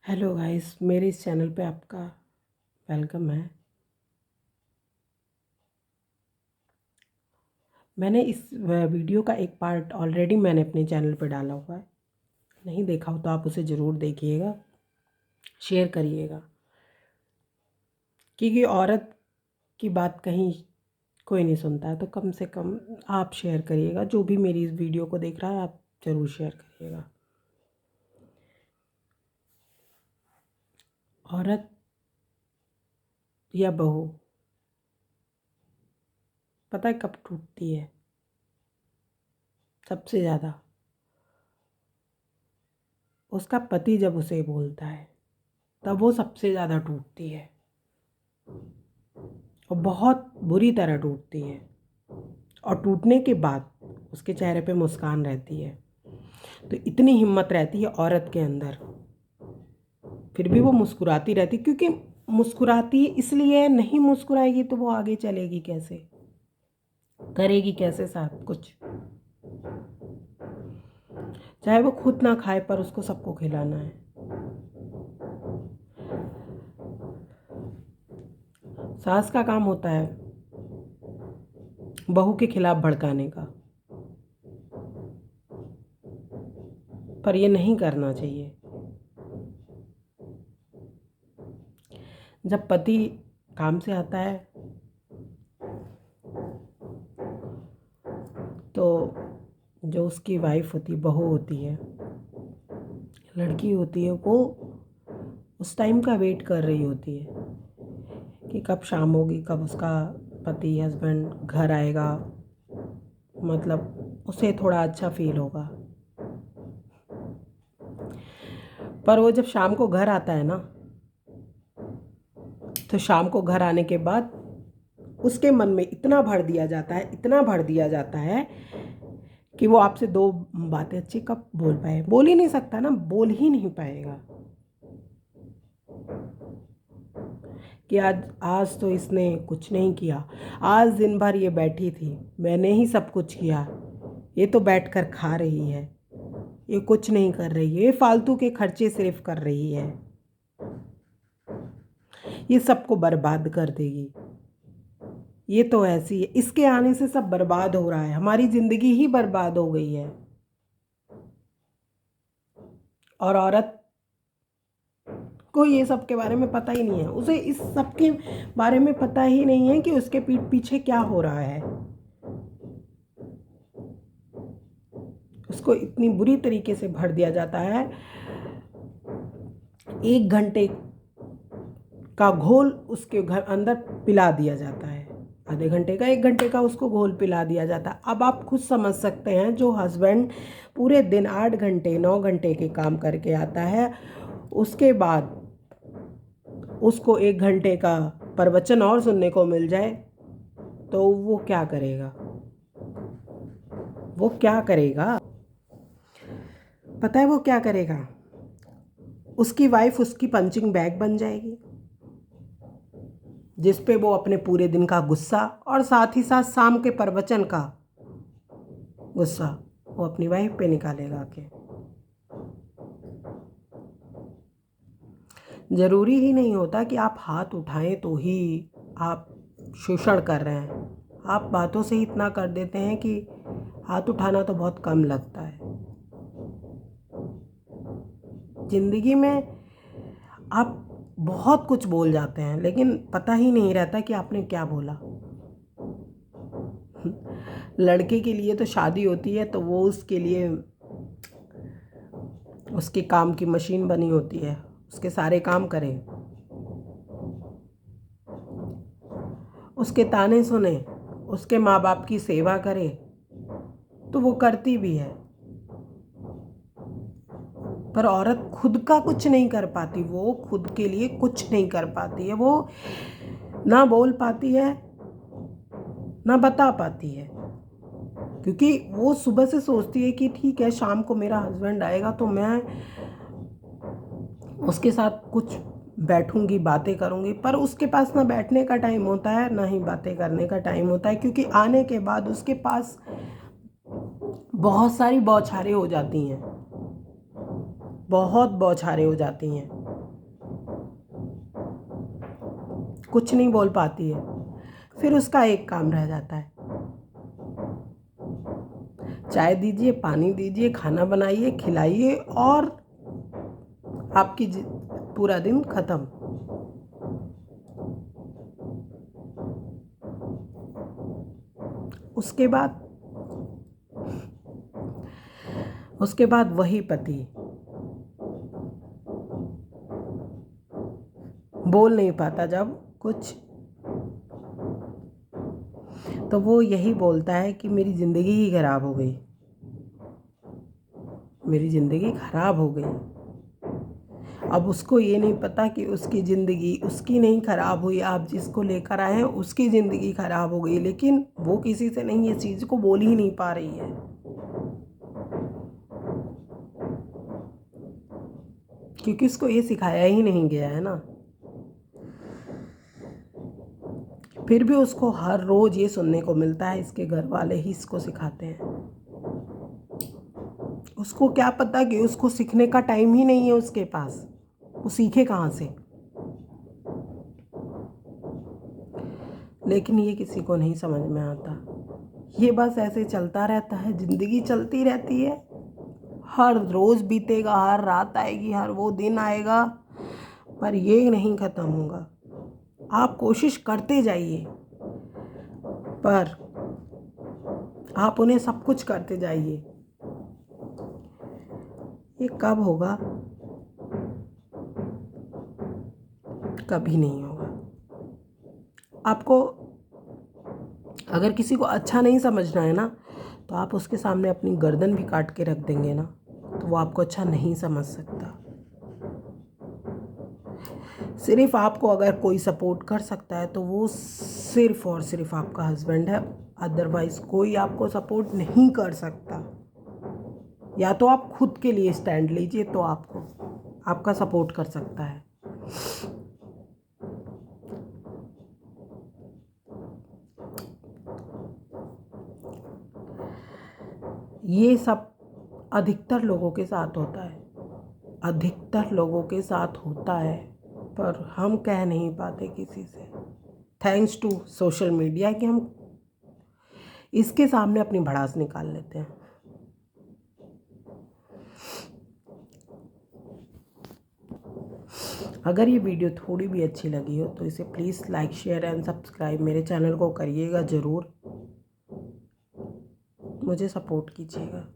Hello guys, मेरे इस channel पे आपका वेलकम है। मैंने इस वीडियो का एक पार्ट ऑलरेडी मैंने अपने चैनल पे डाला हुआ है। नहीं देखा हो तो आप उसे ज़रूर देखिएगा, शेयर करिएगा, क्योंकि औरत की बात कहीं कोई नहीं सुनता है। तो कम से कम आप शेयर करिएगा। जो भी मेरी इस वीडियो को देख रहा है, आप ज़रूर शेयर करिएगा। औरत या बहू पता है कब टूटती है? सबसे ज़्यादा उसका पति जब उसे बोलता है, तब वो सबसे ज़्यादा टूटती है और बहुत बुरी तरह टूटती है। और टूटने के बाद उसके चेहरे पे मुस्कान रहती है। तो इतनी हिम्मत रहती है औरत के अंदर, फिर भी वो मुस्कुराती रहती, क्योंकि मुस्कुराती इसलिए, नहीं मुस्कुराएगी तो वो आगे चलेगी कैसे, करेगी कैसे सब कुछ। चाहे वो खुद ना खाए पर उसको सबको खिलाना है। सास का काम होता है बहू के खिलाफ भड़काने का, पर ये नहीं करना चाहिए। जब पति काम से आता है तो जो उसकी वाइफ होती है, बहू होती है, लड़की होती है, वो उस टाइम का वेट कर रही होती है कि कब शाम होगी, कब उसका पति हस्बैंड घर आएगा, मतलब उसे थोड़ा अच्छा फील होगा। पर वो जब शाम को घर आता है ना, तो शाम को घर आने के बाद उसके मन में इतना भर दिया जाता है, इतना भर दिया जाता है कि वो आपसे दो बातें अच्छी कब बोल पाए। बोल ही नहीं सकता ना, बोल ही नहीं पाएगा कि आज आज तो इसने कुछ नहीं किया, आज दिन भर ये बैठी थी, मैंने ही सब कुछ किया, ये तो बैठकर खा रही है, ये कुछ नहीं कर रही है, ये फालतू के खर्चे सिर्फ कर रही है, ये सबको बर्बाद कर देगी, ये तो ऐसी है, इसके आने से सब बर्बाद हो रहा है, हमारी ज़िंदगी ही बर्बाद हो गई है। और औरत को ये सब के बारे में पता ही नहीं है, उसे इस सब के बारे में पता ही नहीं है कि उसके पीठ पीछे क्या हो रहा है। उसको इतनी बुरी तरीके से भर दिया जाता है। 1 घंटे का घोल उसके घर अंदर पिला दिया जाता है, आधे घंटे का, 1 घंटे का उसको घोल पिला दिया जाता है। अब आप खुद समझ सकते हैं, जो हस्बैंड पूरे दिन 8 घंटे 9 घंटे के काम करके आता है, उसके बाद उसको 1 घंटे का प्रवचन और सुनने को मिल जाए तो वो क्या करेगा? वो क्या करेगा? पता है वो क्या करेगा? उसकी वाइफ उसकी पंचिंग बैग बन जाएगी, जिस पे वो अपने पूरे दिन का गुस्सा और साथ ही साथ शाम के प्रवचन का गुस्सा वो अपनी वाइफ पे निकालेगा के। ज़रूरी ही नहीं होता कि आप हाथ उठाएं तो ही आप शोषण कर रहे हैं। आप बातों से ही इतना कर देते हैं कि हाथ उठाना तो बहुत कम लगता है। ज़िंदगी में आप बहुत कुछ बोल जाते हैं, लेकिन पता ही नहीं रहता कि आपने क्या बोला। लड़के के लिए तो शादी होती है तो वो उसके लिए उसके काम की मशीन बनी होती है, उसके सारे काम करे, उसके ताने सुने, उसके माँ बाप की सेवा करे, तो वो करती भी है। पर औरत खुद का कुछ नहीं कर पाती, वो खुद के लिए कुछ नहीं कर पाती है, वो ना बोल पाती है ना बता पाती है, क्योंकि वो सुबह से सोचती है कि ठीक है, शाम को मेरा हस्बैंड आएगा तो मैं उसके साथ कुछ बैठूंगी, बातें करूंगी, पर उसके पास ना बैठने का टाइम होता है ना ही बातें करने का टाइम होता है, क्योंकि आने के बाद उसके पास बहुत सारी बौछारें हो जाती हैं, बहुत बौछारें हो जाती हैं। कुछ नहीं बोल पाती है। फिर उसका एक काम रह जाता है, चाय दीजिए, पानी दीजिए, खाना बनाइए, खिलाइए और आपकी पूरा दिन ख़त्म। उसके बाद वही पति बोल नहीं पाता जब कुछ, तो वो यही बोलता है कि मेरी ज़िंदगी ही ख़राब हो गई, मेरी ज़िंदगी ख़राब हो गई। अब उसको ये नहीं पता कि उसकी ज़िंदगी उसकी नहीं ख़राब हुई, आप जिसको लेकर आए हैं उसकी ज़िंदगी ख़राब हो गई, लेकिन वो किसी से नहीं, ये चीज़ को बोल ही नहीं पा रही है, क्योंकि उसको ये सिखाया ही नहीं गया है ना। फिर भी उसको हर रोज़ ये सुनने को मिलता है इसके घर वाले ही इसको सिखाते हैं। उसको क्या पता कि उसको सीखने का टाइम ही नहीं है उसके पास, वो सीखे कहाँ से। लेकिन ये किसी को नहीं समझ में आता, ये बस ऐसे चलता रहता है, ज़िंदगी चलती रहती है, हर रोज़ बीतेगा, हर रात आएगी, हर वो दिन आएगा, पर ये नहीं ख़त्म होगा। आप कोशिश करते जाइए, पर आप उन्हें सब कुछ करते जाइए, ये कब होगा? कभी नहीं होगा। आपको अगर किसी को अच्छा नहीं समझना है ना, तो आप उसके सामने अपनी गर्दन भी काट के रख देंगे ना, तो वो आपको अच्छा नहीं समझ सकता। सिर्फ आपको अगर कोई सपोर्ट कर सकता है तो वो सिर्फ और सिर्फ आपका हस्बैंड है, अदरवाइज़ कोई आपको सपोर्ट नहीं कर सकता। या तो आप खुद के लिए स्टैंड लीजिए, तो आपको आपका सपोर्ट कर सकता है। ये सब अधिकतर लोगों के साथ होता है, अधिकतर लोगों के साथ होता है, पर हम कह नहीं पाते किसी से। थैंक्स टू सोशल मीडिया कि हम इसके सामने अपनी भड़ास निकाल लेते हैं। अगर ये वीडियो थोड़ी भी अच्छी लगी हो तो इसे please like, share and subscribe मेरे चैनल को करिएगा ज़रूर, मुझे सपोर्ट कीजिएगा।